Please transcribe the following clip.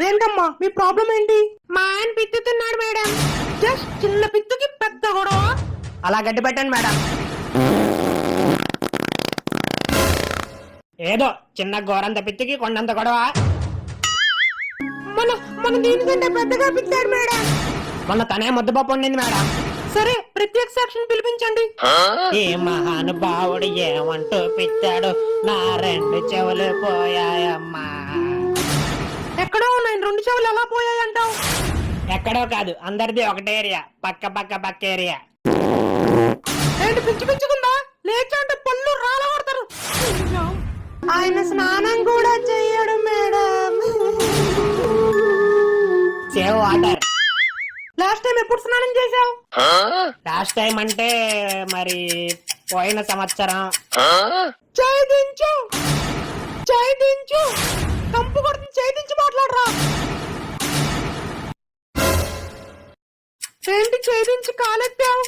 ఏంటమ్మా మీ ప్రాబ్లం ఏంటి? మా ఆయన పిత్తుతున్నాడు మేడం. జస్ట్ చిన్న పిత్తుకి పెద్ద గొడవ. అలా గడ్డి పెట్టండి మేడం. ఏదో చిన్న గోరంత పిత్తికి కొండంత గొడవ. మన దీనికంటే పెద్దగా పిత్తాడు మేడం. మొన్న తనే ముద్దపప్పు వండింది మేడం. సరే ప్రత్యేక సాక్షిని పిలిపించండి. ఏ మహానుభావుడు ఏమంటూ పిచ్చాడు, నా 2 చెవులు పోయాయమ్మా. ఎక్కడో ఉన్నాయి 2 చెవులు, ఎలా పోయాయంటావు? ఎక్కడో కాదు, అందరిది ఒకటే ఏరియా, పక్క ఏరియా. ఏంటి పిచ్చి పిచ్చుకుందా? లేచంటే పళ్ళు రాలగొడతారు. ఆయన స్నానం కూడా చెయ్యడు madam. Save water. Last time ఎప్పుడు స్నానం చేసావు? లాస్ట్ టైం అంటే మరి పోయిన సంవత్సరం. చేయించు కంపు కొడుతుంది, చేయించి మాట్లాడరా. ఏంటి చేయించి కాలెత్తావు?